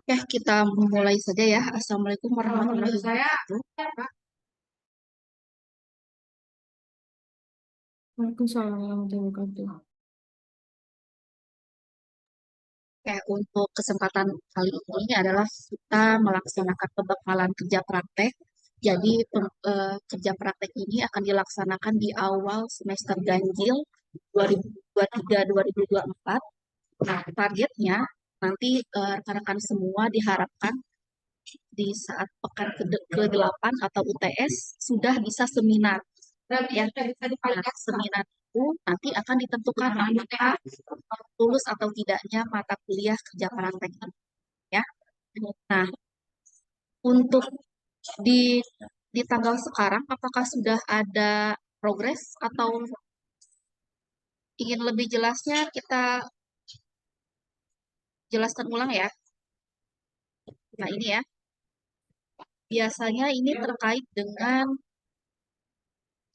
Ya, kita mulai saja ya. Assalamualaikum warahmatullahi wabarakatuh. Waalaikumsalam warahmatullahi wabarakatuh. Oke, untuk kesempatan kali ini adalah kita melaksanakan pembekalan kerja praktek. Jadi, kerja praktek ini akan dilaksanakan di awal semester ganjil 2023-2024. Nah, targetnya nanti rekan-rekan semua diharapkan di saat pekan ke-8 atau UTS sudah bisa seminar. Ya, nah, seminar itu nanti akan ditentukan apakah lulus atau tidaknya mata kuliah kerja praktek ini, ya. Nah, untuk di di tanggal sekarang apakah sudah ada progres atau ingin lebih jelasnya kita jelaskan ulang ya. Nah, ini ya. Biasanya ini terkait dengan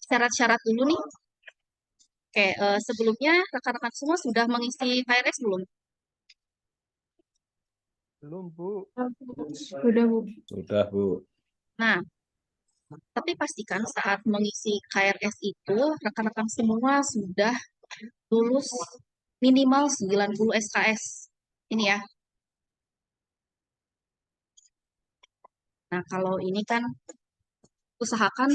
syarat-syarat dulu nih. Oke, sebelumnya rekan-rekan semua sudah mengisi KRS belum? Belum, Bu. Udah, Bu. Sudah, Bu. Nah, tapi pastikan saat mengisi KRS itu rekan-rekan semua sudah lulus minimal 90 SKS. Ini ya. Nah, kalau ini kan usahakan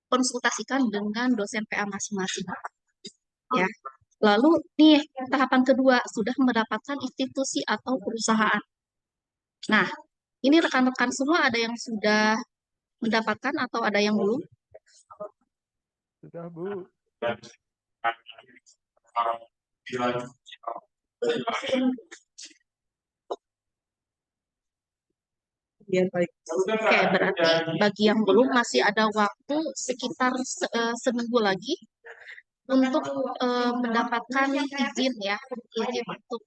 konsultasikan dengan dosen PA masing-masing. Ya. Lalu nih tahapan kedua sudah mendapatkan institusi atau perusahaan. Nah, ini rekan-rekan semua ada yang sudah mendapatkan atau ada yang belum? Sudah, Bu. Oke, berarti bagi yang belum masih ada waktu sekitar seminggu lagi untuk mendapatkan izin ya, izin untuk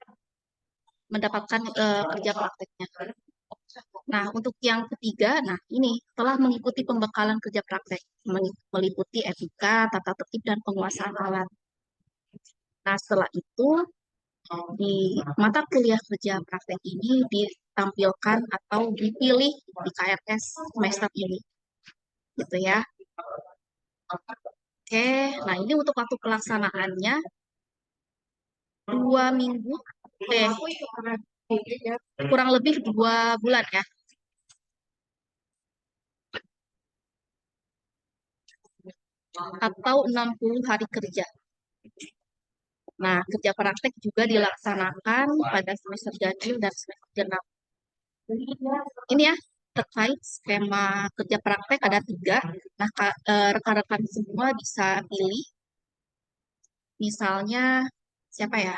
mendapatkan kerja prakteknya. Nah, untuk yang ketiga, nah ini telah mengikuti pembekalan kerja praktek, meliputi etika, tata tertib, dan penguasaan alat. Nah, setelah itu di mata kuliah kerja praktek ini ditampilkan atau dipilih di KRS semester ini, gitu ya. Oke, nah ini untuk waktu pelaksanaannya 2 minggu, kurang lebih 2 bulan ya. Atau 60 hari kerja. Nah, kerja praktek juga dilaksanakan pada semester ganjil dan semester genap. Ini ya, terkait skema kerja praktek ada 3. Nah, rekan-rekan semua bisa pilih. Misalnya, siapa ya?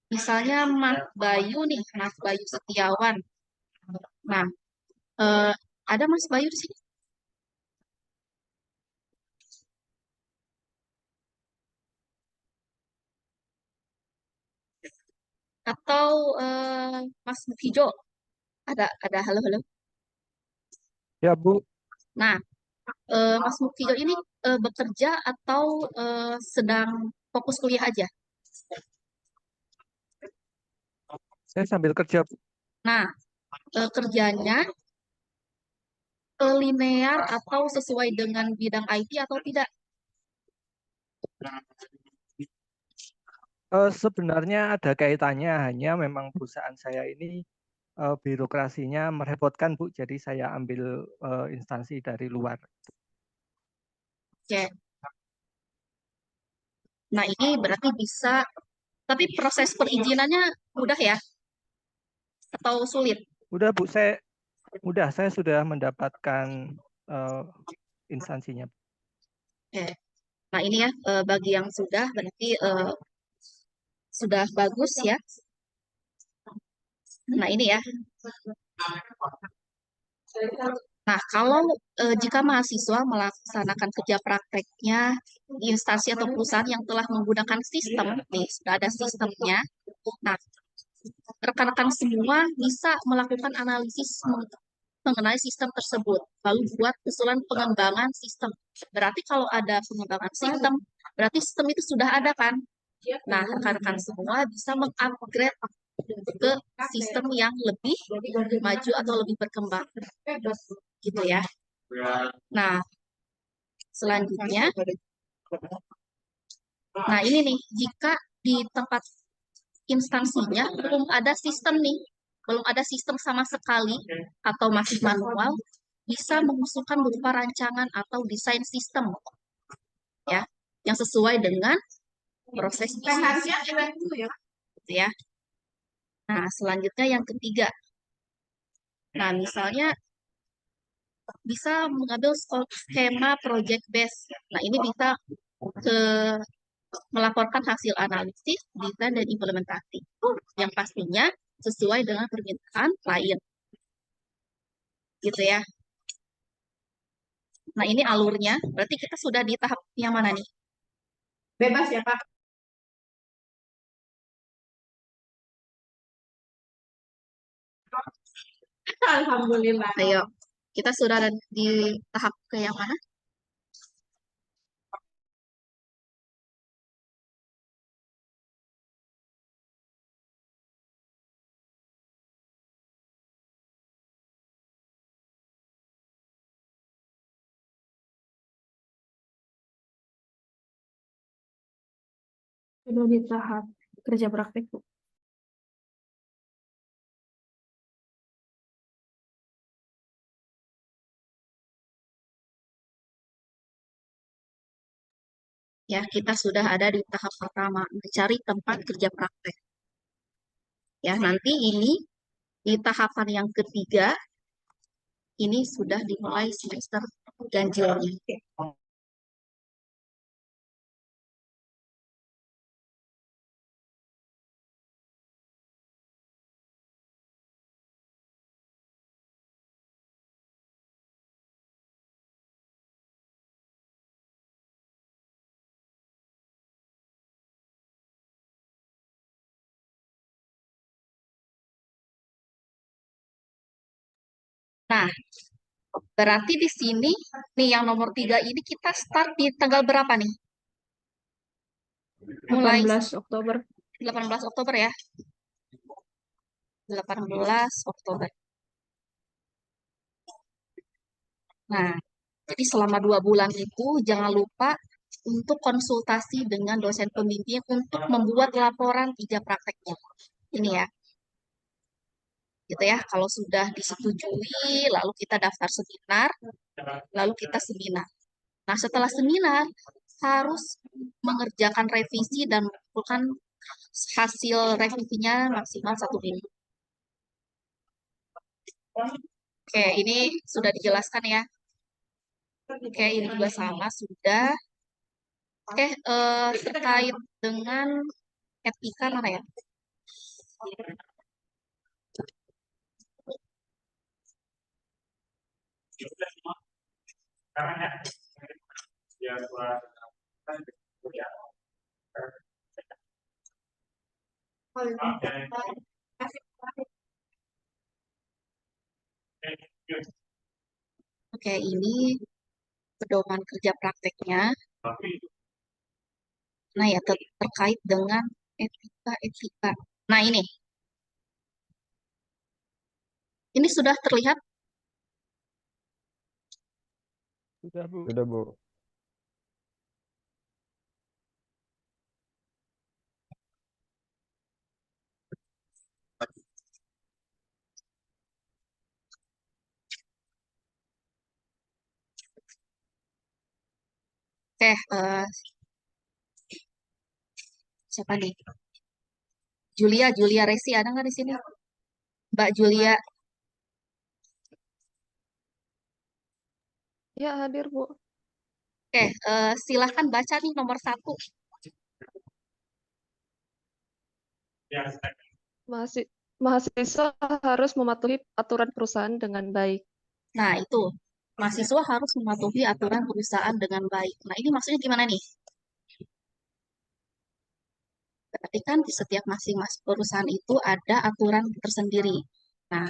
Misalnya Mas Bayu nih, Mas Bayu Setiawan. Nah, eh, ada Mas Bayu di sini? Atau Mas Mufijo? Ada, halo, halo. Ya, Bu. Nah, Mas Mufijo ini bekerja atau sedang fokus kuliah aja? Saya sambil kerja, Bu. Nah, kerjanya linear atau sesuai dengan bidang IT atau tidak? Sebenarnya ada kaitannya, hanya memang perusahaan saya ini birokrasinya merepotkan, Bu. Jadi saya ambil instansi dari luar. Oke. Nah, ini berarti bisa, tapi proses perizinannya mudah ya? Atau sulit? Udah, Bu. Saya sudah mendapatkan eh, instansinya. Oke. Nah, ini ya, bagi yang sudah, berarti sudah bagus ya. Nah, ini ya. Nah, kalau jika mahasiswa melaksanakan kerja prakteknya di instansi atau perusahaan yang telah menggunakan sistem, nih, sudah ada sistemnya. Nah, rekan-rekan semua bisa melakukan analisis mengenai sistem tersebut, lalu buat usulan pengembangan sistem. Berarti kalau ada pengembangan sistem, berarti sistem itu sudah ada kan? Nah, rekan-rekan semua bisa mengupgrade ke sistem yang lebih maju atau lebih berkembang, gitu ya. Nah, selanjutnya, nah ini nih, jika di tempat instansinya belum ada sistem nih, belum ada sistem sama sekali atau masih manual, bisa mengusulkan berupa rancangan atau desain sistem ya yang sesuai dengan proses bisnisnya gitu ya. Nah, selanjutnya yang ketiga. Nah, misalnya bisa mengambil skema project base. Nah, ini bisa ke melaporkan hasil analisis, desain, dan implementasi. Yang pastinya sesuai dengan permintaan klien. Gitu ya. Nah, ini alurnya. Berarti kita sudah di tahap yang mana nih? Bebas ya, Pak? Alhamdulillah. Ayo, kita sudah ada di tahap ke yang mana? Sudah di tahap kerja praktek, Bu. Ya, kita sudah ada di tahap pertama, mencari tempat kerja praktek. Ya, nanti ini di tahapan yang ketiga, ini sudah dimulai semester ganjilnya. Nah, berarti di sini, nih yang nomor 3 ini kita start di tanggal berapa nih? Mulai 18 Oktober. 18 Oktober ya. 18 Oktober. Nah, jadi selama 2 bulan itu jangan lupa untuk konsultasi dengan dosen pembimbing untuk membuat laporan kerja prakteknya. Ini ya, gitu ya. Kalau sudah disetujui, lalu kita daftar seminar, lalu kita seminar. Nah, setelah seminar harus mengerjakan revisi dan mengumpulkan hasil revisinya maksimal 1 minggu. Oke, ini sudah dijelaskan ya. Oke, ini juga sama sudah. Oke, terkait dengan etika mana ya? Oke, ini pedoman kerja prakteknya. Nah ya, terkait dengan etika. Nah ini sudah terlihat. Sudah, Bu. Sudah, Bu. Oke, siapa nih? Julia Resi ada nggak di sini? Mbak Julia. Ya, hadir, Bu. Oke, silahkan baca nih nomor 1. Mahasiswa harus mematuhi aturan perusahaan dengan baik. Nah, itu. Mahasiswa harus mematuhi aturan perusahaan dengan baik. Nah, ini maksudnya gimana nih? Berarti kan di setiap masing-masing perusahaan itu ada aturan tersendiri. Nah,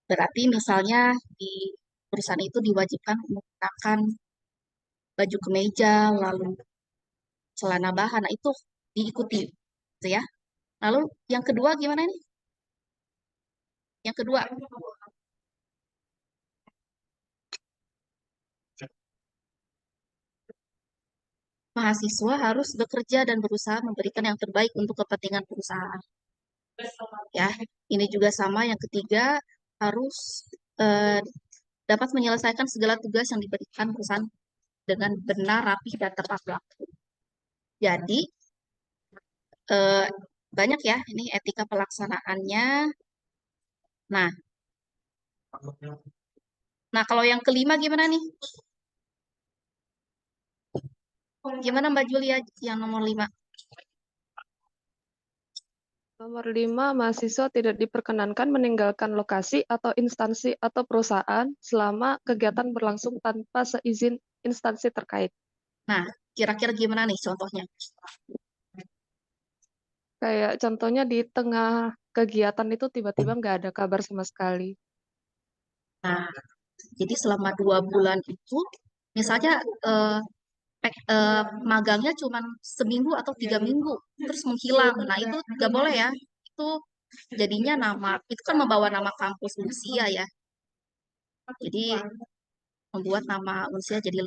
berarti misalnya di perusahaan itu diwajibkan menggunakan baju kemeja, lalu celana bahan, nah itu diikuti, gitu ya. Lalu yang kedua gimana nih? Yang kedua, mahasiswa harus bekerja dan berusaha memberikan yang terbaik untuk kepentingan perusahaan. Ya, ini juga sama. Yang ketiga, harus eh, dapat menyelesaikan segala tugas yang diberikan perusahaan dengan benar, rapi, dan tepat waktu. Jadi, eh, banyak ya ini etika pelaksanaannya. Nah, kalau yang kelima gimana nih? Gimana Mbak Julia yang nomor 5? Nomor 5, mahasiswa tidak diperkenankan meninggalkan lokasi atau instansi atau perusahaan selama kegiatan berlangsung tanpa seizin instansi terkait. Nah, kira-kira gimana nih contohnya? Kayak contohnya di tengah kegiatan itu tiba-tiba nggak ada kabar sama sekali. Nah, jadi selama 2 bulan itu, misalnya magangnya cuma seminggu atau 3 minggu, terus menghilang. Nah, itu nggak boleh ya. Itu jadinya itu kan membawa nama kampus Unsia ya. Jadi membuat nama Unsia jadi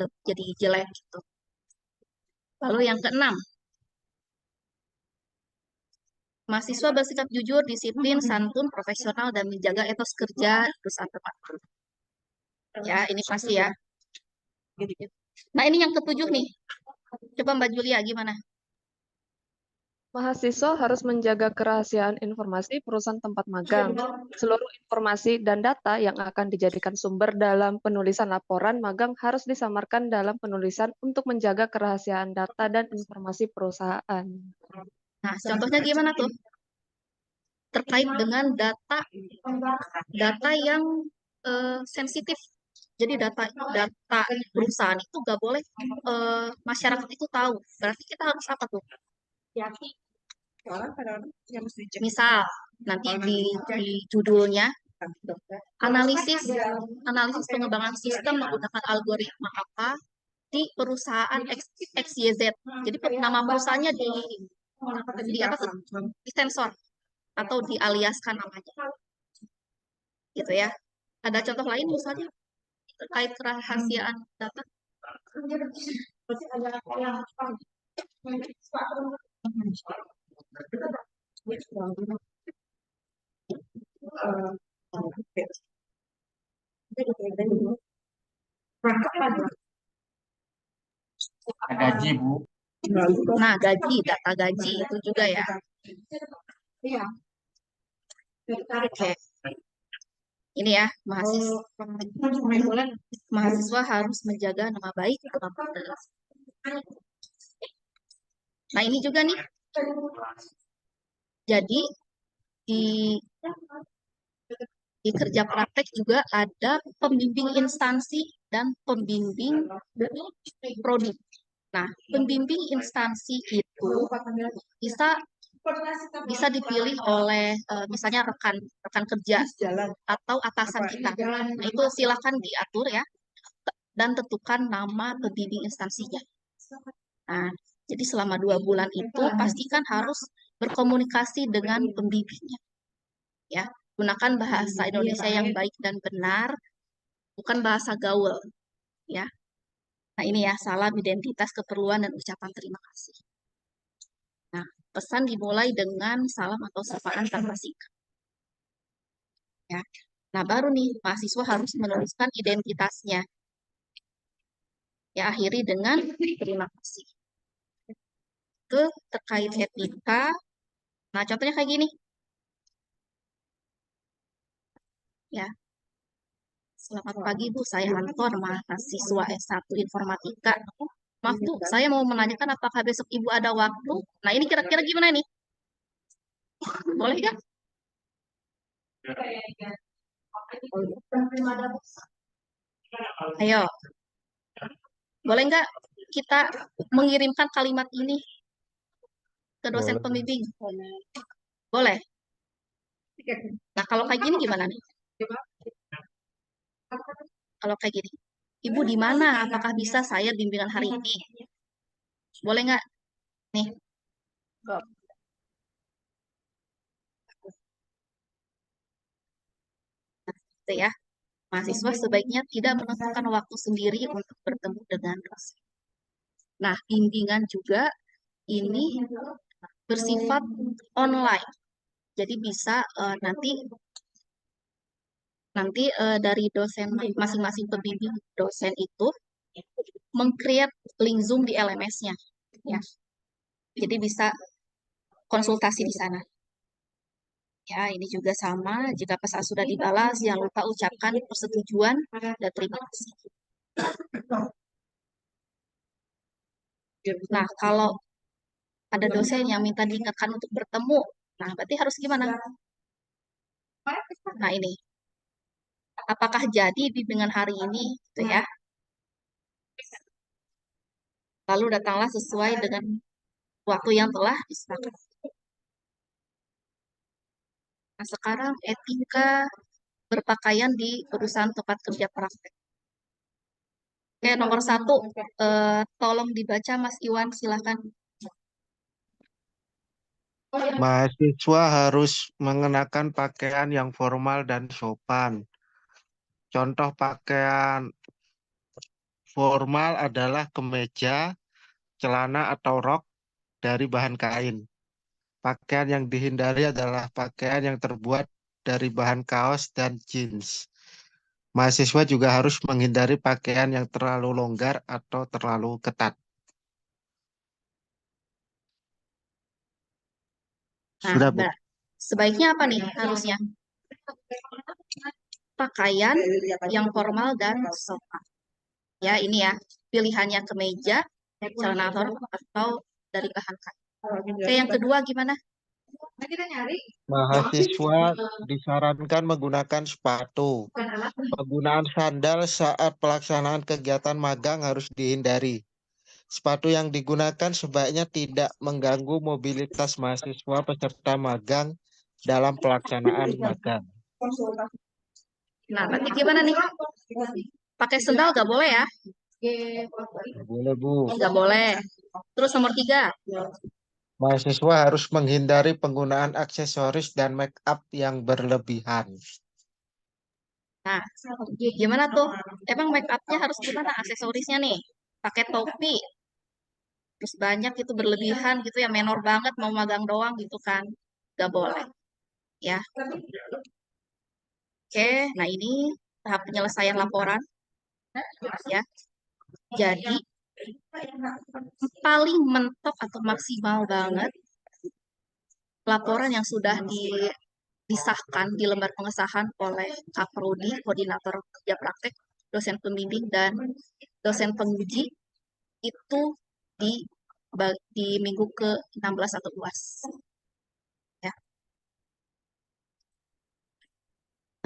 jelek gitu. Lalu yang keenam, mahasiswa bersikap jujur, disiplin, santun, profesional, dan menjaga etos kerja di perusahaan tempat. Ya, ini pasti ya. Nah, ini yang ketujuh nih. Coba Mbak Julia gimana? Mahasiswa harus menjaga kerahasiaan informasi perusahaan tempat magang. Seluruh informasi dan data yang akan dijadikan sumber dalam penulisan laporan magang harus disamarkan dalam penulisan untuk menjaga kerahasiaan data dan informasi perusahaan. Nah, contohnya gimana tuh? Terkait dengan data yang sensitif. Jadi data perusahaan itu nggak boleh masyarakat itu tahu. Berarti kita harus apa tuh? Misal nanti di judulnya analisis pengembangan sistem menggunakan algoritma apa di perusahaan XYZ. Jadi nama perusahaannya di apa tuh? Di sensor atau dialiaskan namanya. Gitu ya. Ada contoh lain misalnya terkait kerahasiaan data? Gaji, Bu. Nah, data gaji itu juga ya. Oke. Ini ya, mahasiswa harus menjaga nama baik. Nah, ini juga nih. Jadi, di kerja praktek juga ada pembimbing instansi dan pembimbing produk. Nah, pembimbing instansi itu bisa dipilih oleh misalnya rekan kerja atau atasan kita. Nah, itu silakan diatur ya dan tentukan nama pembimbing instansinya. Nah, jadi selama 2 bulan itu pastikan harus berkomunikasi dengan pembimbingnya. Ya, gunakan bahasa Indonesia yang baik dan benar, bukan bahasa gaul. Ya. Nah, ini ya, salam identitas, keperluan, dan ucapan terima kasih. Nah, pesan dimulai dengan salam atau sapaan tanpa singkat. Ya. Nah, baru nih, mahasiswa harus menuliskan identitasnya. Ya, akhiri dengan terima kasih. Itu terkait etika. Nah, contohnya kayak gini. Ya. Selamat pagi, Bu. Saya Anton, mahasiswa S1 Informatika. Maaf, Bu, saya mau menanyakan apakah besok Ibu ada waktu? Nah, ini kira-kira gimana nih? Boleh nggak? Ayo. Boleh nggak kita mengirimkan kalimat ini ke dosen pembimbing? Boleh. Nah, kalau kayak gini gimana nih? Kalau kayak gini. Ibu di mana? Apakah bisa saya bimbingan hari ini? Boleh nggak? Nih. gitu ya. Mahasiswa sebaiknya tidak menentukan waktu sendiri untuk bertemu dengan dosen. Nah, bimbingan juga ini bersifat online. Jadi bisa nanti dari dosen masing-masing pembimbing dosen itu meng-create link Zoom di LMS-nya ya. Jadi bisa konsultasi di sana. Ya, ini juga sama. Jika pesan sudah dibalas, jangan lupa ucapkan persetujuan dan terima kasih. Nah, kalau ada dosen yang minta diingatkan untuk bertemu, nah berarti harus gimana? Nah, ini. Apakah jadi bimbingan hari ini? Gitu ya. Lalu datanglah sesuai dengan waktu yang telah disepakati. Nah, sekarang etika berpakaian di perusahaan tempat kerja praktek. Oke, nomor 1, tolong dibaca Mas Iwan, silakan. Mahasiswa harus mengenakan pakaian yang formal dan sopan. Contoh pakaian formal adalah kemeja, celana atau rok dari bahan kain. Pakaian yang dihindari adalah pakaian yang terbuat dari bahan kaos dan jeans. Mahasiswa juga harus menghindari pakaian yang terlalu longgar atau terlalu ketat. Nah, Sudah, Bu. sebaiknya apa nih harusnya? Pakaian yang formal dan sopan. Ya, ini ya, pilihannya kemeja, celana atau dari bahan kain. Oke, yang kedua gimana? Mahasiswa disarankan menggunakan sepatu. Penggunaan sandal saat pelaksanaan kegiatan magang harus dihindari. Sepatu yang digunakan sebaiknya tidak mengganggu mobilitas mahasiswa peserta magang dalam pelaksanaan magang. Nah, berarti gimana nih? Pakai sendal nggak boleh ya? Nggak boleh, Bu. Nggak boleh. Terus nomor 3. Mahasiswa harus menghindari penggunaan aksesoris dan make up yang berlebihan. Nah, gimana tuh? Emang make up-nya harus gimana aksesorisnya nih? Pakai topi. Terus banyak itu berlebihan gitu ya, menor banget mau magang doang gitu kan. Nggak boleh. Ya. Oke, nah ini tahap penyelesaian laporan. Ya. Jadi, paling mentok atau maksimal banget laporan yang sudah disahkan di lembar pengesahan oleh Kaprodi, Koordinator Kerja Praktek, dosen pembimbing, dan dosen penguji itu di minggu ke-16 atau UAS. Ya.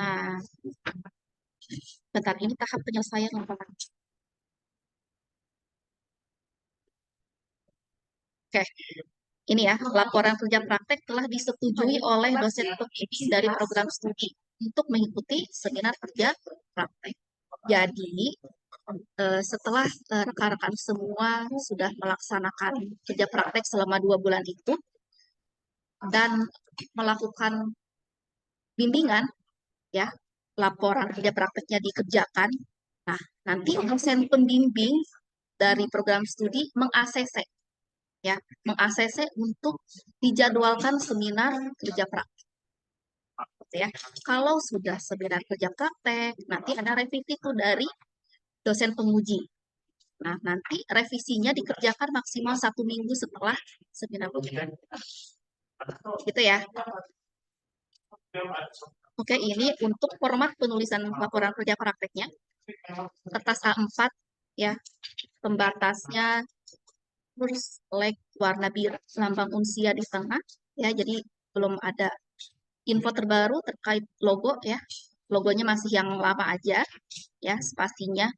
Nah, bentar, ini tahap penyelesaian laporan. Oke, ini ya, laporan kerja praktek telah disetujui oleh dosen pembimbing dari program studi untuk mengikuti seminar kerja praktek. Jadi, setelah rekan-rekan semua sudah melaksanakan kerja praktek selama 2 bulan itu dan melakukan bimbingan, ya, laporan kerja prakteknya dikerjakan. Nah, nanti dosen pembimbing dari program studi meng-ACC, ya, meng-ACC untuk dijadwalkan seminar kerja praktek. Ya, kalau sudah seminar kerja praktek, nanti ada revisi tuh dari dosen penguji. Nah, nanti revisinya dikerjakan maksimal 1 minggu setelah seminar kerja. Gitu ya. Oke, ini untuk format penulisan laporan kerja prakteknya. Kertas A4, ya, pembatasnya terus warna biru, lambang unsia di tengah, ya, jadi belum ada info terbaru terkait logo, ya. Logonya masih yang lama aja, ya, spasinya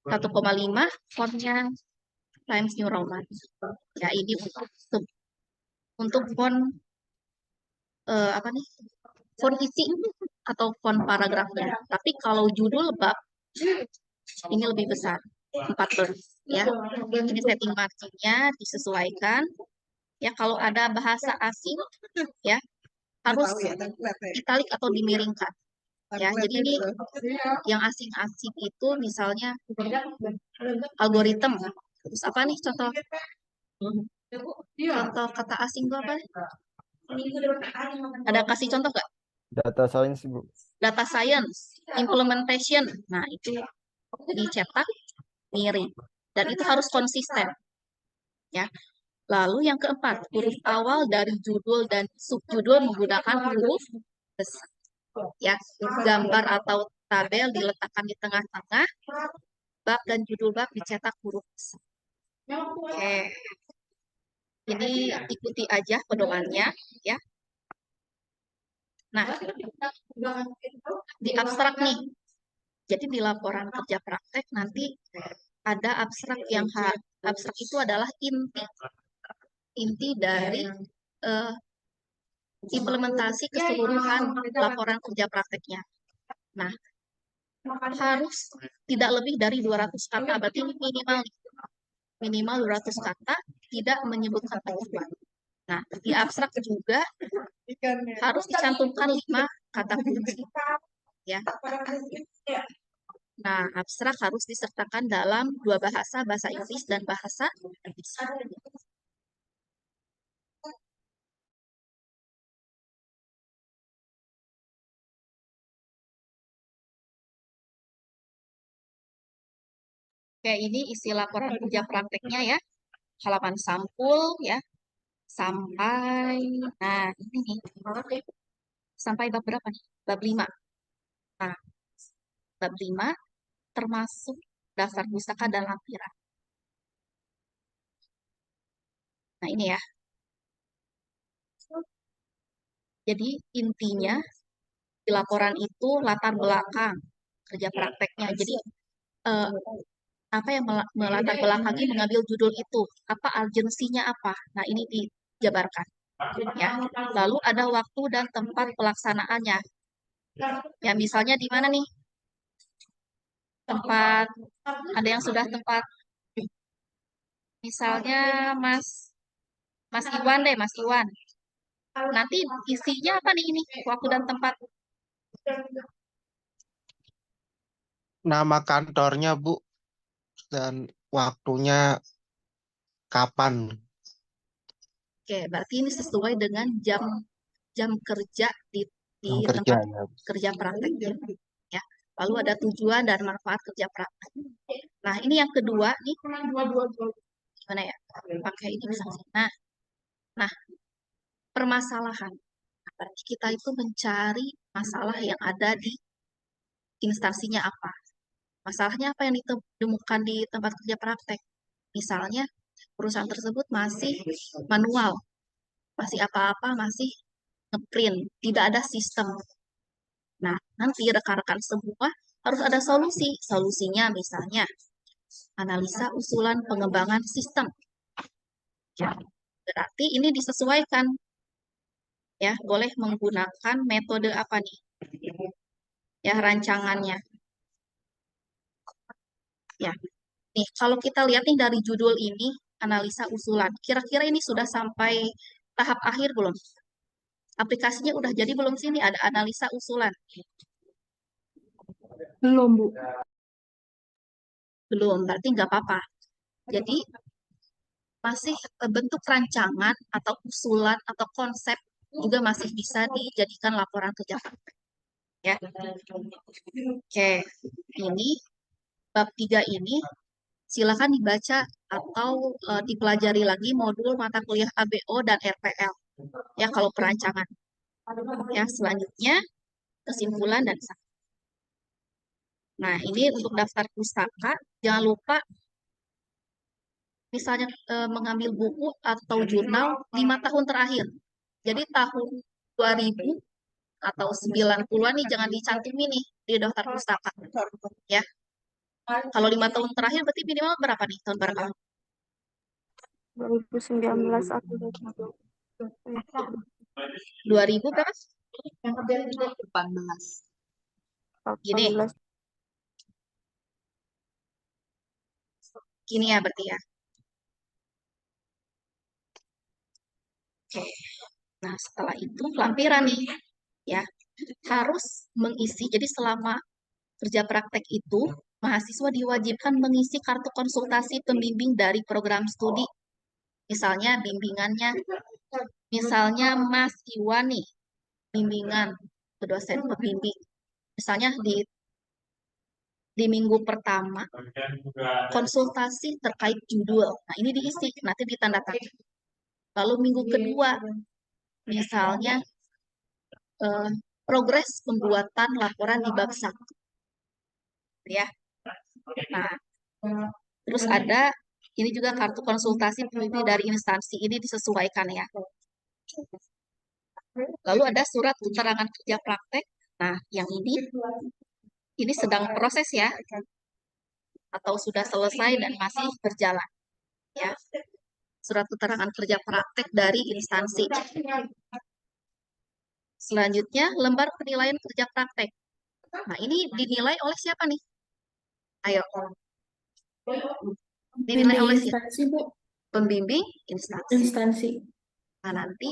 1,5, fontnya Times New Roman. Ya, ini untuk font apa nih? Font isi atau font paragrafnya. Tapi kalau judul bab ini lebih besar, 14, ya. Ini setting marginnya disesuaikan. Ya, kalau ada bahasa asing, ya, harus italik atau dimiringkan. Ya, jadi ini yang asing-asing itu misalnya algoritma. Terus apa nih contoh kata asing itu apa? Ada kasih contoh nggak? Data science, Bu. Data science, implementation. Nah, itu dicetak mirip dan itu harus konsisten. Ya. Lalu yang keempat, huruf awal dari judul dan subjudul menggunakan huruf besar. Ya, gambar atau tabel diletakkan di tengah-tengah, bab dan judul bab dicetak huruf besar. Oke. Ini ikuti aja pedomannya, ya. Nah, di abstrak nih. Jadi di laporan kerja praktek nanti ada abstrak yang abstrak itu adalah inti dari implementasi keseluruhan laporan kerja prakteknya. Nah, harus tidak lebih dari 200 kata, berarti minimal 200 kata, tidak menyebutkan penyebab. Nah, di abstrak juga harus dicantumkan 5 kata kunci. Ya. Nah, abstrak harus disertakan dalam 2 bahasa, bahasa Inggris dan bahasa Indonesia. Oke, ini isi laporan kerja prakteknya ya. Halaman sampul ya. Sampai, nah ini nih. Sampai bab berapa nih? Bab 5. Nah, bab 5 termasuk daftar pustaka dan lampiran. Nah, ini ya. Jadi intinya di laporan itu latar belakang kerja prakteknya. Jadi apa yang melatar belakangi mengambil judul itu? Apa urgensinya apa? Nah, ini dijabarkan. Ya. Lalu ada waktu dan tempat pelaksanaannya. Ya, misalnya di mana nih? Tempat, ada yang sudah tempat. Misalnya Mas Iwan deh, Mas Iwan. Nanti isinya apa nih ini? Waktu dan tempat. Nama kantornya, Bu, dan waktunya kapan. Oke, berarti ini sesuai dengan jam kerja di Jam kerja, tempat ya. kerja praktek. Ya. Lalu ada tujuan dan manfaat kerja praktek. Nah, ini yang kedua nih. Gimana ya? Pakai ini misalnya. Nah, permasalahan. Nah, berarti kita itu mencari masalah yang ada di instansinya apa. Masalahnya apa yang ditemukan di tempat kerja praktek. Misalnya, perusahaan tersebut masih manual. Masih apa-apa, masih ngeprint. Tidak ada sistem. Nah, nanti rekan-rekan semua harus ada solusi. Solusinya misalnya, analisa usulan pengembangan sistem. Ya, berarti ini disesuaikan. Ya, boleh menggunakan metode apa nih? Ya, rancangannya. Ya, nih kalau kita lihat nih dari judul ini, analisa usulan. Kira-kira ini sudah sampai tahap akhir belum? Aplikasinya udah jadi belum sini? Ada analisa usulan. Belum, Bu. Belum, berarti nggak apa-apa. Jadi, masih bentuk rancangan atau usulan atau konsep juga masih bisa dijadikan laporan kerja praktek. Ya. Oke, ini bab 3 ini silakan dibaca atau dipelajari lagi modul mata kuliah ABO dan RPL. Ya, kalau perancangan. Ya, selanjutnya kesimpulan dan saran. Nah, ini untuk daftar pustaka, jangan lupa misalnya mengambil buku atau jurnal 5 tahun terakhir. Jadi tahun 2000 atau 90-an nih jangan dicantumin nih di daftar pustaka. Ya. Kalau 5 tahun terakhir berarti minimal berapa nih? Tahun berapa? 2019 aku 2000 berapa? 18. Gini. 18. Gini ya berarti ya. Oke. Nah, setelah itu lampiran nih. Ya. harus mengisi, jadi selama kerja praktek itu, mahasiswa diwajibkan mengisi kartu konsultasi pembimbing dari program studi. Misalnya bimbingannya, misalnya Mas Iwan nih, bimbingan ke dosen pembimbing. Misalnya di minggu pertama, konsultasi terkait judul. Nah, ini diisi, nanti ditandatangani. Lalu minggu kedua, misalnya progres pembuatan laporan di bab 1. Ya. Nah, terus ada ini juga kartu konsultasi pembimbing dari instansi, ini disesuaikan ya. Lalu ada surat keterangan kerja praktek. Nah, yang ini sedang proses ya, atau sudah selesai dan masih berjalan ya. Surat keterangan kerja praktek dari instansi. Selanjutnya, lembar penilaian kerja praktek. Nah, ini dinilai oleh siapa nih? Ayo. Dinilai oleh siapa? Instansi, Bu. Pembimbing instansi. Instansi. Nah, nanti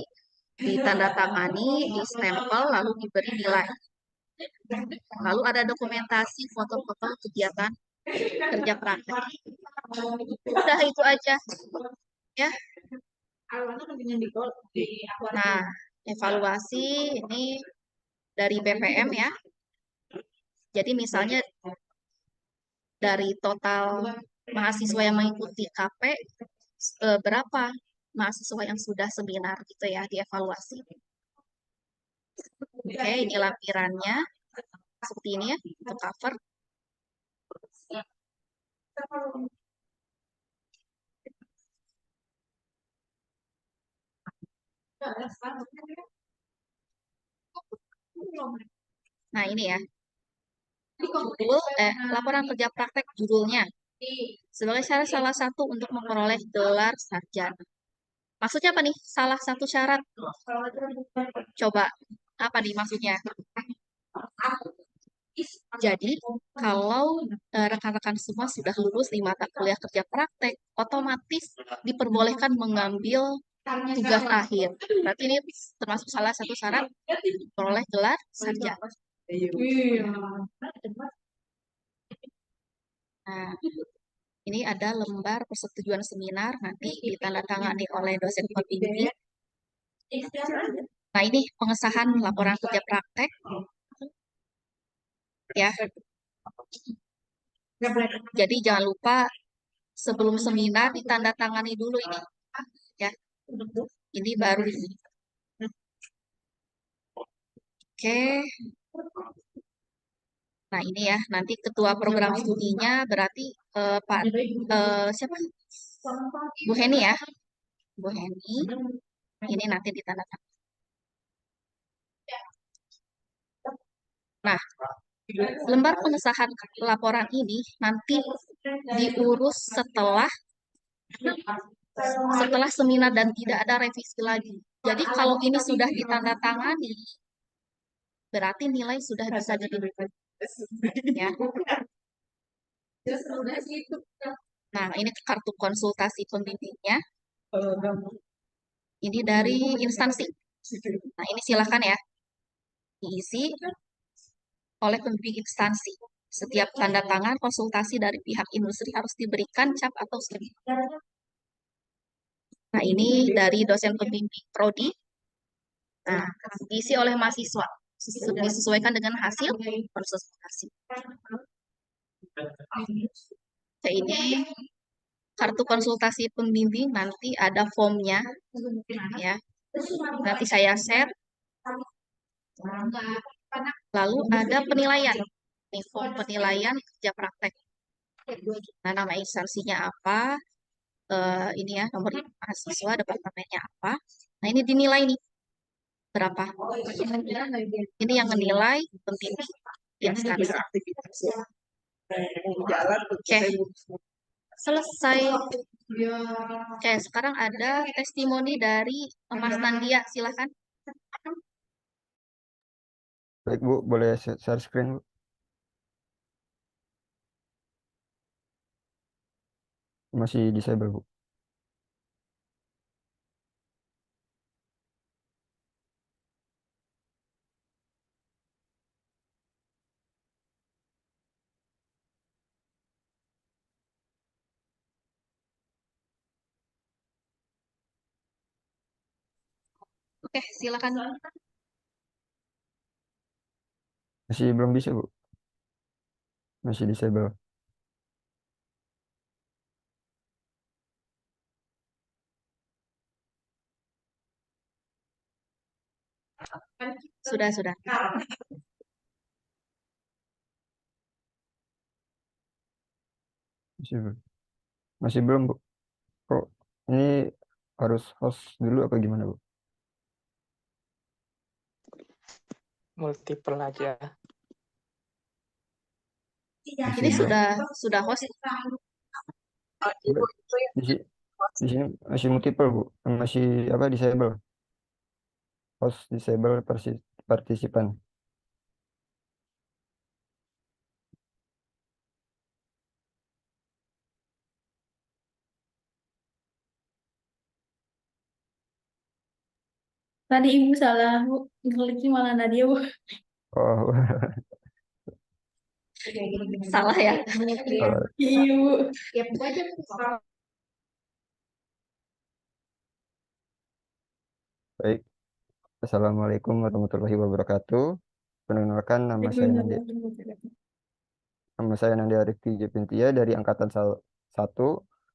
ditandatangani, di-stempel, lalu diberi nilai. Lalu ada dokumentasi foto-foto kegiatan kerja praktek. Udah itu aja. Ya. Nah, evaluasi ini dari BPM ya. Jadi misalnya dari total mahasiswa yang mengikuti KP, berapa mahasiswa yang sudah seminar gitu ya, dievaluasi. Oke, ini lampirannya. Seperti ini ya, untuk cover. Nah, ini ya. Judul, laporan kerja praktek judulnya. Sebagai syarat salah satu untuk memperoleh gelar sarjana. Maksudnya apa nih? Salah satu syarat. Coba, apa nih maksudnya? Jadi, kalau rekan-rekan semua sudah lulus di mata kuliah kerja praktek, otomatis diperbolehkan mengambil tugas akhir. Berarti ini termasuk salah satu syarat memperoleh gelar sarjana. Nah, ini ada lembar persetujuan seminar, nanti ditandatangani oleh dosen pembimbing. Nah, ini pengesahan laporan kerja praktek. Ya. Jadi jangan lupa sebelum seminar ditandatangani dulu ini. Ya. Ini baru ini. Oke. Nah, ini ya, nanti ketua program studinya berarti Pak siapa? Bu Heni ya. Bu Heni. Ini nanti ditandatangani. Nah, lembar pengesahan laporan ini nanti diurus setelah seminar dan tidak ada revisi lagi. Jadi kalau ini sudah ditandatangani, berarti nilai sudah bisa diberikan. Ya. Nah, ini kartu konsultasi pembimbingnya. Ini dari instansi. Nah, ini silakan ya. Diisi oleh pembimbing instansi. Setiap tanda tangan konsultasi dari pihak industri harus diberikan cap atau stamp. Nah, ini dari dosen pembimbing prodi. Nah, diisi oleh mahasiswa. Disesuaikan dengan hasil konsultasi. Oke, ini kartu konsultasi pembimbing, nanti ada formnya. Ya. Nanti saya share. Lalu ada penilaian. Ini form penilaian kerja praktek. Nah, nama instansinya apa? Ini ya, nomor mahasiswa, departemennya apa. Nah, ini dinilai nih. Berapa? Ini yang menilai pembimbing instansi. Oke. Selesai. Oke, sekarang ada testimoni dari Mas Nandia. Silakan. Baik Bu, boleh share screen Bu? Masih disable Bu. Oke, silakan. Masih belum bisa, Bu. Masih disable. Sudah, sudah. Masih belum, Bu. Kok ini harus host dulu apa gimana, Bu? Multiple aja. Ini sudah host. Di, si- di sini masih multiple, Bu. Masih apa disable. Host disable partisipan. Tadi ibu salah, Bu. Kliknya malah Nadia, Bu. Oh, Salah ya. salah. Iya, Bu. Ya, aja. Baik. Assalamualaikum warahmatullahi wabarakatuh. Perkenalkan nama saya Nandi Arifki Jepintia dari Angkatan 1.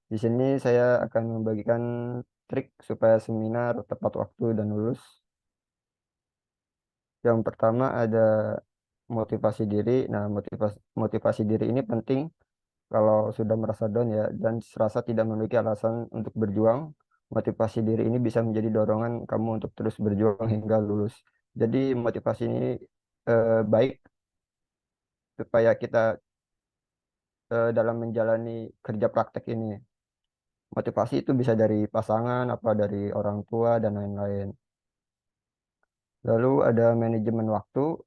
Di sini saya akan membagikan trik supaya seminar tepat waktu dan lulus. Yang pertama ada motivasi diri. Nah, motivasi diri ini penting kalau sudah merasa down ya dan serasa tidak memiliki alasan untuk berjuang. Motivasi diri ini bisa menjadi dorongan kamu untuk terus berjuang hingga lulus. Jadi motivasi ini baik supaya kita dalam menjalani kerja praktek ini. Motivasi itu bisa dari pasangan, apa dari orang tua, dan lain-lain. Lalu ada manajemen waktu.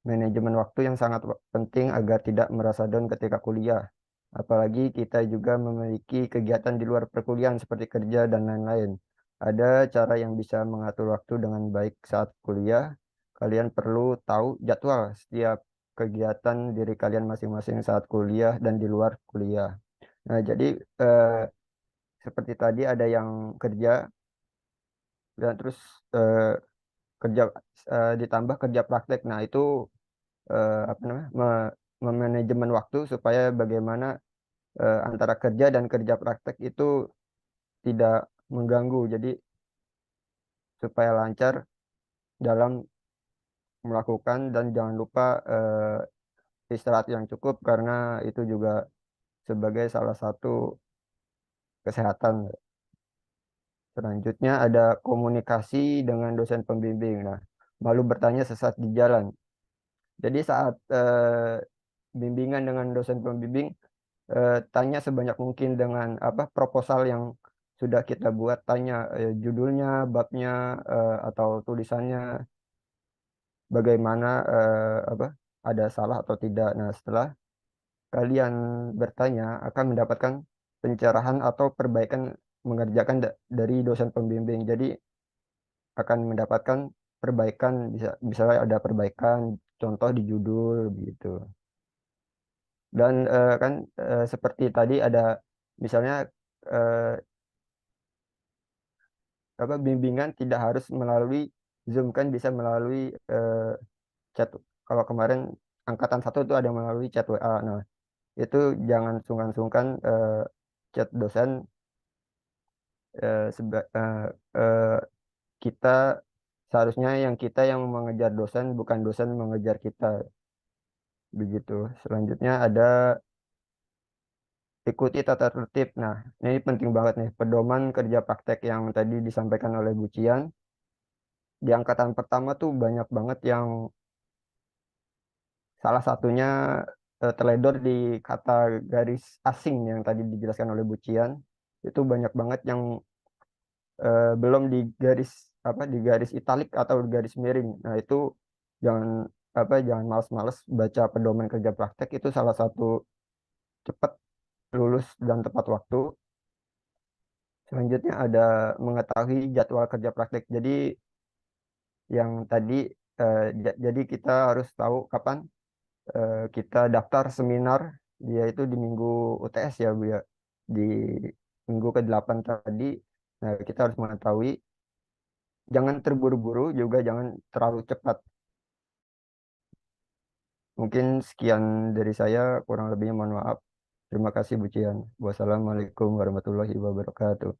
Manajemen waktu yang sangat penting agar tidak merasa down ketika kuliah. Apalagi kita juga memiliki kegiatan di luar perkuliahan seperti kerja dan lain-lain. Ada cara yang bisa mengatur waktu dengan baik saat kuliah. Kalian perlu tahu jadwal setiap kegiatan diri kalian masing-masing saat kuliah dan di luar kuliah. Nah, jadi seperti tadi ada yang kerja dan terus eh, kerja ditambah kerja praktek. Nah, itu apa namanya? Memanajemen waktu supaya bagaimana antara kerja dan kerja praktek itu tidak mengganggu. Jadi supaya lancar dalam melakukan dan jangan lupa istirahat yang cukup karena itu juga sebagai salah satu kesehatan. Selanjutnya ada komunikasi dengan dosen pembimbing. Nah, malu bertanya sesat di jalan. Jadi saat bimbingan dengan dosen pembimbing, tanya sebanyak mungkin dengan apa proposal yang sudah kita buat, tanya judulnya, babnya, atau tulisannya bagaimana, apa ada salah atau tidak. Nah, setelah kalian bertanya akan mendapatkan pencerahan atau perbaikan mengerjakan dari dosen pembimbing. Jadi akan mendapatkan perbaikan, misalnya ada perbaikan contoh di judul gitu. Dan kan seperti tadi ada misalnya apa bimbingan tidak harus melalui Zoom, kan bisa melalui chat. Kalau kemarin angkatan 1 itu ada melalui chat WA. Nah, itu jangan sungkan-sungkan chat dosen, eh, kita seharusnya kita yang mengejar dosen, bukan dosen mengejar kita. Begitu. Selanjutnya ada ikuti tata tertib. Nah, ini penting banget nih. Pedoman kerja praktek yang tadi disampaikan oleh Bu Cian. Di angkatan pertama tuh banyak banget yang salah satunya teledor di kata garis asing yang tadi dijelaskan oleh Bu Cian. Itu banyak banget yang belum di garis apa di garis italik atau di garis miring. Nah, itu jangan jangan males-males baca pedoman kerja praktek, itu salah satu cepat lulus dan tepat waktu. Selanjutnya ada mengetahui jadwal kerja praktek. Jadi yang tadi jadi kita harus tahu kapan kita daftar seminar, dia itu di minggu UTS ya Bu ya. Di minggu ke-8 tadi. Nah, kita harus mengetahui jangan terburu-buru juga jangan terlalu cepat. Mungkin sekian dari saya, kurang lebihnya mohon maaf. Terima kasih Bu Cian. Wassalamualaikum warahmatullahi wabarakatuh.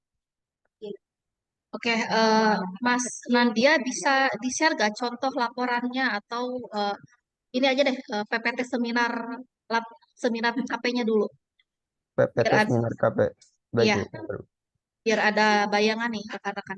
Oke, Mas Nandia bisa di-share gak contoh laporannya atau ini aja deh PPT seminar seminar KP-nya dulu PPT biar ada, Seminar KP. Baik iya, Bu. biar ada bayangan nih rekan-rekan.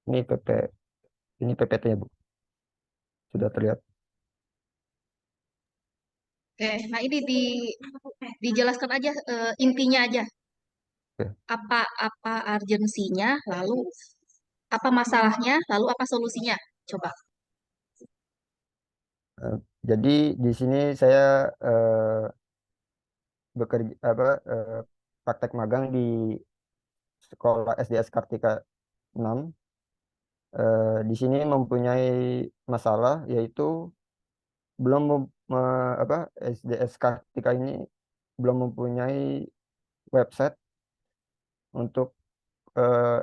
Ini ini PPT-nya Bu. Sudah terlihat. Oke, nah ini dijelaskan aja intinya aja. Oke. Apa urgensinya, lalu apa masalahnya, lalu apa solusinya. Coba. Jadi di sini saya bekerja praktek magang di sekolah SDS Kartika 6. Di sini mempunyai masalah yaitu belum SDS Kartika ini belum mempunyai website untuk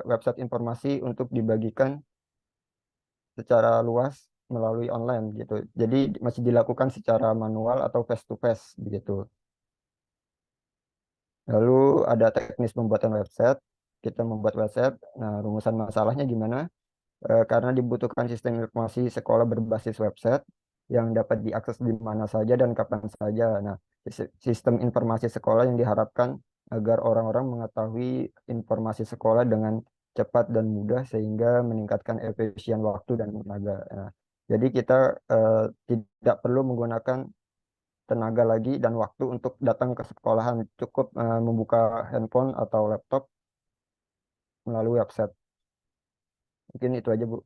website informasi untuk dibagikan secara luas melalui online gitu. Jadi masih dilakukan secara manual atau face to face begitu. Lalu ada teknis pembuatan website. Kita membuat website. Nah, rumusan masalahnya gimana? Karena dibutuhkan sistem informasi sekolah berbasis website yang dapat diakses di mana saja dan kapan saja. Nah, sistem informasi sekolah yang diharapkan agar orang-orang mengetahui informasi sekolah dengan cepat dan mudah sehingga meningkatkan efisien waktu dan tenaga. Nah, jadi kita tidak perlu menggunakan tenaga lagi dan waktu untuk datang ke sekolahan, cukup membuka handphone atau laptop melalui website. Mungkin itu aja Bu.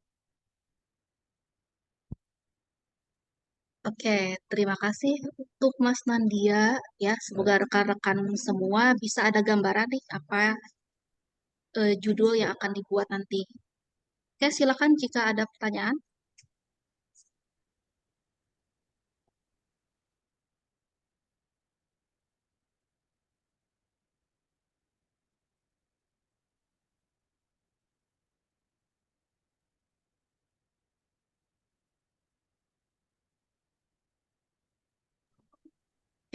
Oke, terima kasih untuk Mas Nandia ya. Semoga rekan-rekan semua bisa ada gambaran nih apa judul yang akan dibuat nanti. Oke, silakan jika ada pertanyaan.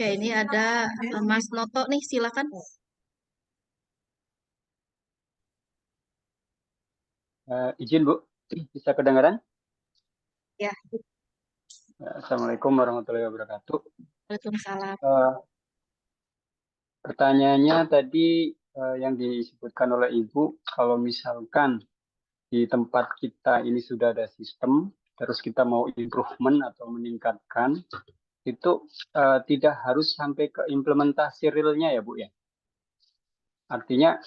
Oke, ini ada Mas Noto nih, silakan. Izin Bu, bisa kedengaran? Ya, Assalamualaikum warahmatullahi wabarakatuh. Waalaikumsalam. Pertanyaannya tadi yang disebutkan oleh Ibu, kalau misalkan di tempat kita ini sudah ada sistem, terus kita mau improvement atau meningkatkan, itu tidak harus sampai ke implementasi realnya ya Bu ya. Artinya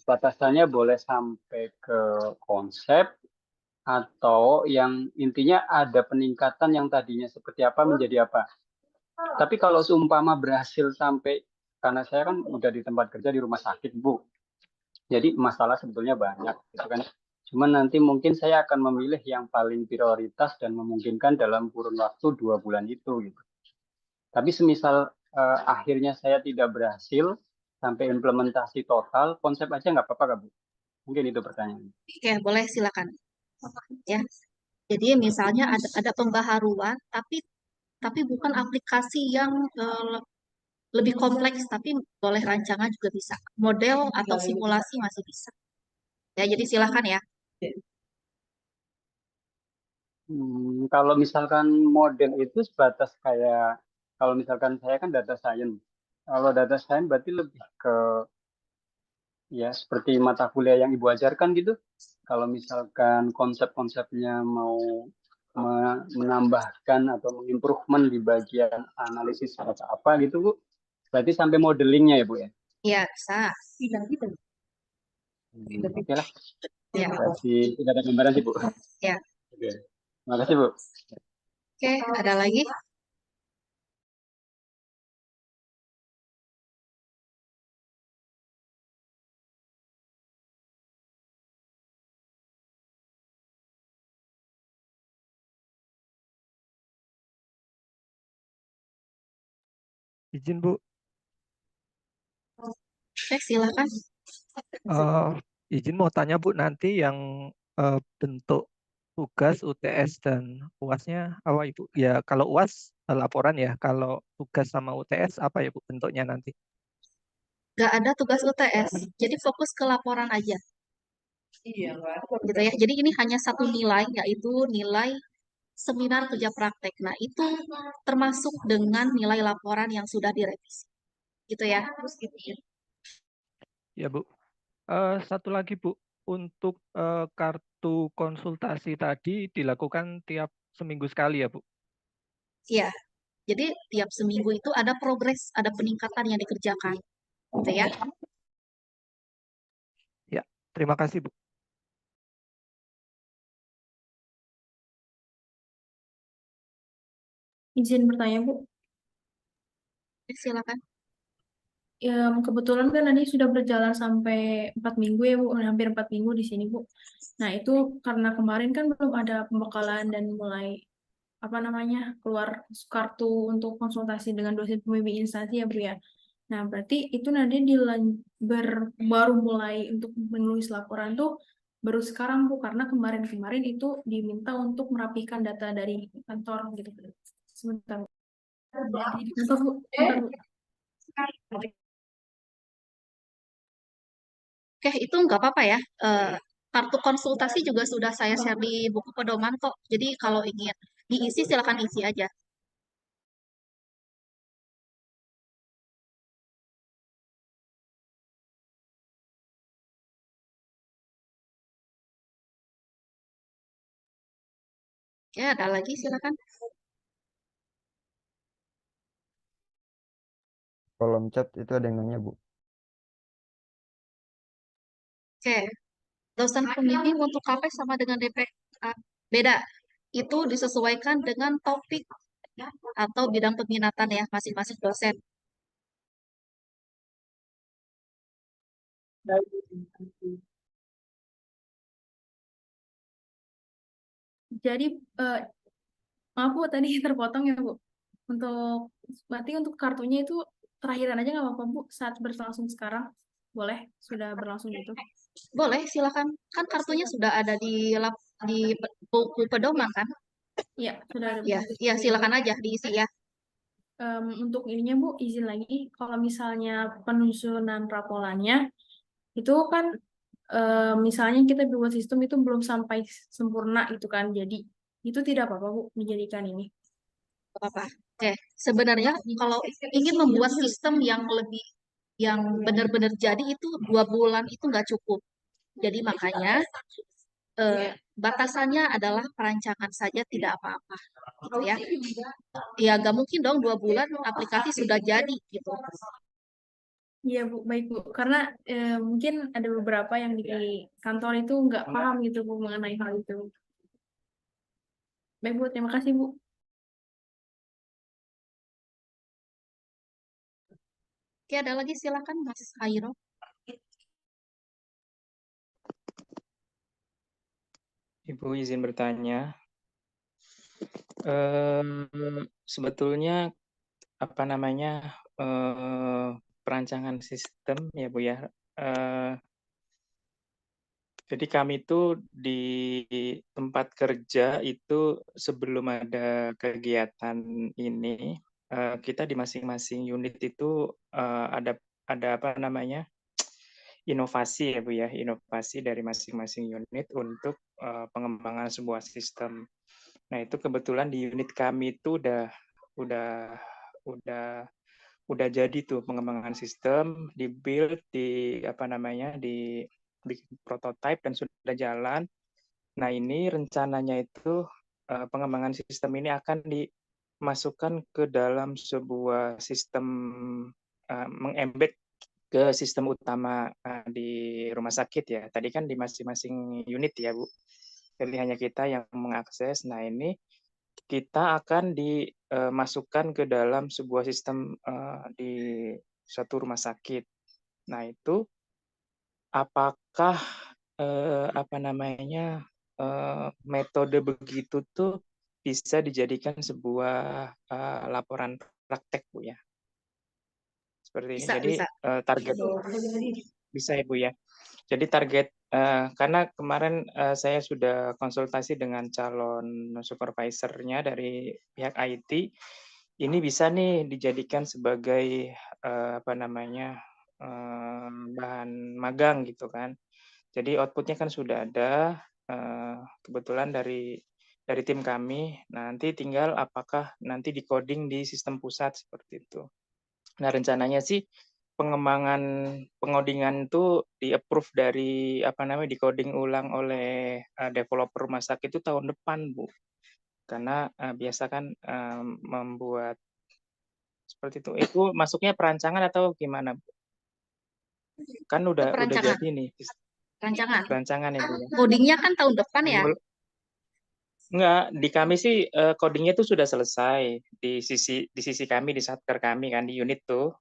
batasannya boleh sampai ke konsep atau yang intinya ada peningkatan yang tadinya seperti apa menjadi apa. Tapi kalau seumpama berhasil sampai, karena saya kan udah di tempat kerja di rumah sakit Bu, jadi masalah sebetulnya banyak gitu kan. Cuman nanti mungkin saya akan memilih yang paling prioritas dan memungkinkan dalam kurun waktu 2 bulan itu gitu. Tapi semisal akhirnya saya tidak berhasil sampai implementasi total, konsep aja nggak apa-apa Kak Bu? Mungkin itu pertanyaannya. Oke, boleh silakan. Ya. Jadi misalnya ada pembaharuan, tapi bukan aplikasi yang lebih kompleks, tapi boleh rancangan juga bisa. Model atau simulasi masih bisa. Ya, jadi silakan ya. Kalau misalkan model itu sebatas kayak, kalau misalkan saya kan data science. Kalau data science berarti lebih ke ya seperti mata kuliah yang Ibu ajarkan gitu. Kalau misalkan konsep-konsepnya mau menambahkan atau mengimprovement di bagian analisis data apa gitu Bu, berarti sampai modelingnya ya Bu ya? Ya, bisa. Oke lah, Ya, berarti tidak ada gambaran sih Bu. ya. Oke, terima kasih Bu. Oke, ada lagi? Izin Bu, Oke, silakan. eh, izin mau tanya Bu, nanti yang bentuk tugas UTS dan UAS-nya apa Ibu? Ya kalau UAS laporan ya, kalau tugas sama UTS apa ya Bu bentuknya nanti? Nggak ada tugas UTS, jadi fokus ke laporan aja. Gitu ya. Jadi ini hanya satu nilai, yaitu nilai seminar kerja praktek. Nah, itu termasuk dengan nilai laporan yang sudah direvisi. Gitu ya. Ya Bu. Satu lagi Bu, untuk kartu konsultasi tadi dilakukan tiap seminggu sekali ya Bu? Iya. Jadi tiap seminggu itu ada progres, ada peningkatan yang dikerjakan. Gitu ya. Ya, terima kasih Bu. Izin bertanya, Bu. Silakan. Ya, kebetulan kan tadi sudah berjalan sampai 4 minggu ya, Bu. Hampir 4 minggu di sini, Bu. Nah, itu karena kemarin kan belum ada pembekalan dan mulai apa namanya keluar kartu untuk konsultasi dengan dosen pembimbing instansi ya, Bu ya. Nah, berarti itu nanti baru mulai untuk menulis laporan tuh baru sekarang, Bu, karena kemarin-kemarin itu diminta untuk merapikan data dari kantor gitu. Sebentar, Bu. Di kantor, Bu. Sebentar, Bu. Oke, itu nggak apa-apa ya. Kartu konsultasi juga sudah saya share di buku pedoman kok. Jadi kalau ingin diisi, silakan isi aja. Ya, ada lagi, silakan. Kolom chat itu ada yang nanya Bu. Oke, dosen pembimbing untuk KP sama dengan DPA beda. Itu disesuaikan dengan topik atau bidang peminatan ya masing-masing dosen. Jadi maaf Bu tadi terpotong ya Bu. Untuk berarti untuk kartunya itu terakhiran aja nggak apa-apa Bu saat berlangsung sekarang boleh sudah berlangsung gitu. Boleh, silakan. Kan kartunya sudah ada di buku pedoman kan? Iya sudah ada. Ya, ya silakan aja diisi ya. Untuk ininya Bu izin lagi kalau misalnya penyusunan rapolannya itu kan misalnya kita buat sistem itu belum sampai sempurna itu kan jadi itu tidak apa-apa Bu dijadikan ini. Apa? Oke, sebenarnya kalau ingin membuat sistem yang benar-benar jadi itu 2 bulan itu nggak cukup. Jadi makanya batasannya adalah perancangan saja tidak apa-apa, gitu ya. Ya nggak mungkin dong 2 bulan aplikasi sudah jadi gitu. Iya Bu, baik Bu. Karena mungkin ada beberapa yang di kantor itu nggak paham gitu Bu mengenai hal itu. Baik Bu, terima kasih Bu. Oke, ada lagi silakan Mas Hairo. Ibu izin bertanya. Sebetulnya apa namanya perancangan sistem ya Bu ya. Jadi kami itu di tempat kerja itu sebelum ada kegiatan ini kita di masing-masing unit itu ada apa namanya inovasi ya Bu ya, inovasi dari masing-masing unit untuk pengembangan sebuah sistem. Nah, itu kebetulan di unit kami itu udah udah udah jadi tuh pengembangan sistem, di build, di apa namanya, di bikin prototype dan sudah jalan. Nah, ini rencananya itu pengembangan sistem ini akan dimasukkan ke dalam sebuah sistem mengembed ke sistem utama di rumah sakit ya. Tadi kan di masing-masing unit ya, Bu. Jadi hanya kita yang mengakses. Nah, ini kita akan dimasukkan ke dalam sebuah sistem di suatu rumah sakit. Nah, itu apakah apa namanya metode begitu tuh bisa dijadikan sebuah laporan praktek, Bu ya. Seperti ini. Bisa, Jadi bisa. target bisa ya, Bu ya. Jadi target karena kemarin saya sudah konsultasi dengan calon supervisornya dari pihak IT, ini bisa nih dijadikan sebagai apa namanya bahan magang gitu kan. Jadi outputnya kan sudah ada kebetulan dari tim kami. Nah, nanti tinggal apakah nanti di-coding di sistem pusat seperti itu. Nah, rencananya sih pengembangan pengodingan itu di-approve dari apa namanya di-coding ulang oleh developer rumah sakit itu tahun depan, Bu. Karena biasa kan membuat seperti itu. Itu masuknya perancangan atau gimana, Bu? Kan Itu udah perancangan. jadi nih Rancangan. perancangan ya, Bu ya. Codingnya kan tahun depan ya. Enggak, di kami sih codingnya itu sudah selesai di sisi kami di satker kami kan di unit tuh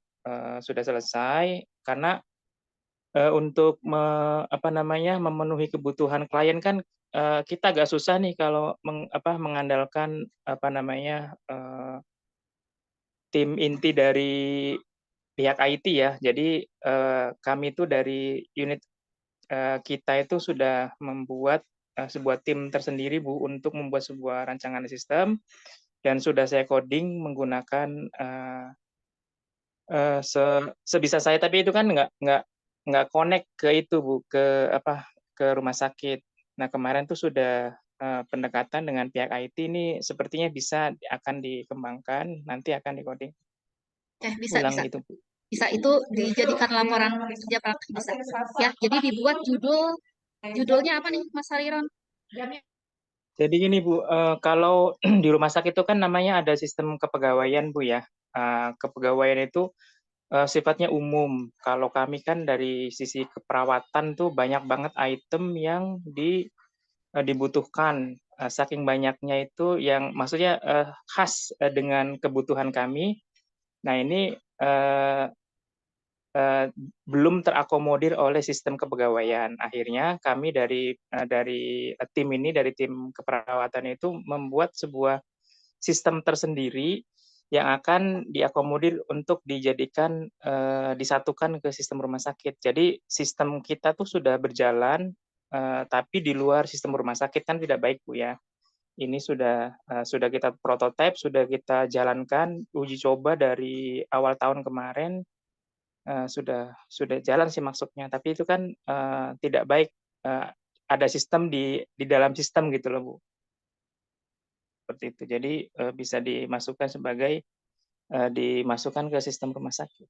sudah selesai karena untuk apa namanya memenuhi kebutuhan klien kan kita agak susah nih kalau mengandalkan apa namanya tim inti dari pihak IT ya. Jadi kami itu dari unit kita itu sudah membuat sebuah tim tersendiri, Bu, untuk membuat sebuah rancangan sistem dan sudah saya coding menggunakan sebisa saya, tapi itu kan nggak connect ke itu, Bu, ke rumah sakit. Nah, kemarin tuh sudah pendekatan dengan pihak IT ini sepertinya bisa akan dikembangkan, nanti akan di-coding Bisa, ulang bisa. itu, Bu. Bisa itu dijadikan laporan kerja praktik bisa. Ya, jadi dibuat judulnya apa nih, Mas Hariron? Jadi gini, Bu, kalau di rumah sakit itu kan namanya ada sistem kepegawaian, Bu ya. Kepegawaian itu sifatnya umum. Kalau kami kan dari sisi keperawatan tuh banyak banget item yang dibutuhkan. Saking banyaknya itu yang maksudnya khas dengan kebutuhan kami. Nah, ini belum terakomodir oleh sistem kepegawaian. Akhirnya kami dari tim ini, dari tim keperawatan itu membuat sebuah sistem tersendiri yang akan diakomodir untuk dijadikan disatukan ke sistem rumah sakit. Jadi sistem kita tuh sudah berjalan, tapi di luar sistem rumah sakit kan tidak baik, Bu ya. Ini sudah kita prototipe, sudah kita jalankan uji coba dari awal tahun kemarin. Sudah jalan sih maksudnya, tapi itu kan tidak baik ada sistem di dalam sistem gitu loh, Bu. Seperti itu. Jadi bisa dimasukkan sebagai dimasukkan ke sistem rumah sakit.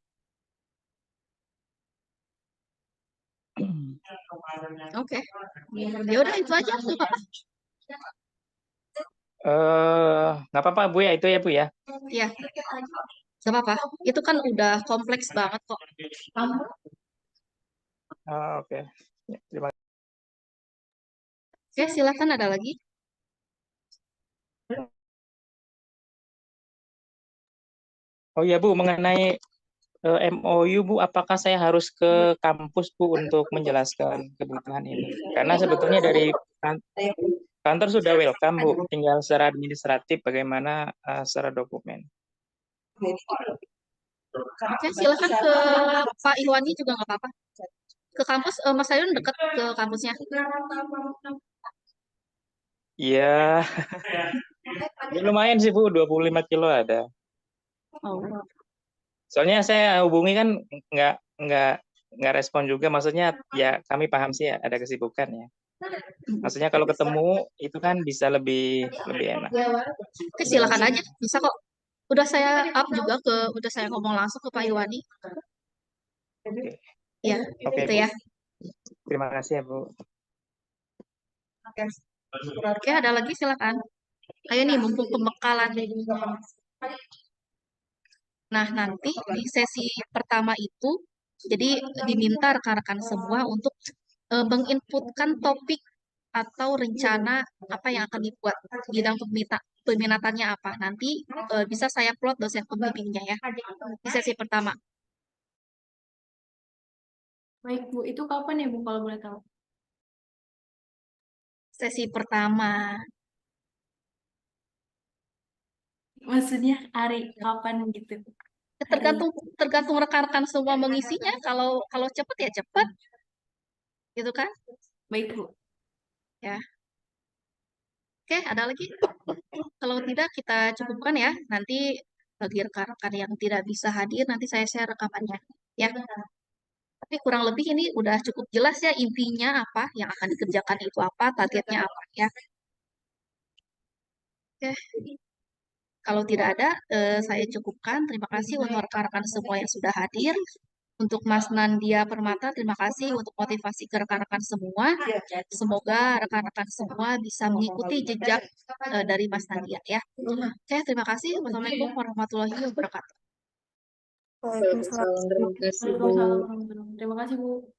Oke. Ya udah itu aja tuh, Pak. Nggak apa-apa, Bu ya, itu ya, Bu ya. Iya. Nggak apa-apa. Itu kan udah kompleks banget kok. Oke. Ya, terima kasih. Oke, silakan ada lagi. Oh iya, Bu, mengenai MOU, Bu, apakah saya harus ke kampus, Bu, untuk menjelaskan kebutuhan ini? Karena sebetulnya dari kantor sudah welcome, Bu. Tinggal secara administratif bagaimana secara dokumen. Oke, silakan ke Pak Iwani juga nggak apa-apa. Ke kampus, Mas Ayun dekat ke kampusnya. Iya. Ya, lumayan sih, Bu, 25 kilo ada. Oh. Soalnya saya hubungi kan nggak respon juga, maksudnya ya kami paham sih ada kesibukan ya. Maksudnya kalau ketemu itu kan bisa lebih enak. Oke, silakan aja, bisa kok. Udah saya udah saya ngomong langsung ke Pak Iwani. Oke. Ya, Oke, gitu Bu. ya. Terima kasih ya, Bu. Oke, ada lagi silakan. Ayo nih, mumpung pembekalan. Nah, nanti di sesi pertama itu, jadi diminta rekan-rekan semua untuk menginputkan topik atau rencana apa yang akan dibuat, bidang peminatannya apa. Nanti bisa saya plot dosen pembimbingnya ya, di sesi pertama. Baik, Bu. Itu kapan ya, Bu, kalau boleh tahu? Sesi pertama. Maksudnya hari kapan gitu? Hari. Tergantung rekan-rekan semua mengisinya. Kalau cepat ya cepat, gitu kan? Baik, Bu. Ya. Oke, ada lagi? Kalau tidak kita cukupkan ya. Nanti bagi rekan-rekan yang tidak bisa hadir, nanti saya share rekamannya. Ya. Tapi kurang lebih ini udah cukup jelas ya intinya apa, yang akan dikerjakan itu apa, targetnya apa ya. Oke. Kalau tidak ada, saya cukupkan. Terima kasih untuk rekan-rekan semua yang sudah hadir. Untuk Mas Nandia Permata, terima kasih untuk motivasi ke rekan-rekan semua. Semoga rekan-rekan semua bisa mengikuti jejak dari Mas Nandia ya. Oke, terima kasih. Wassalamualaikum warahmatullahi wabarakatuh. Waalaikumsalam. Terima kasih, Bu. Waalaikumsalam warahmatullahi wabarakatuh. Terima kasih, Bu.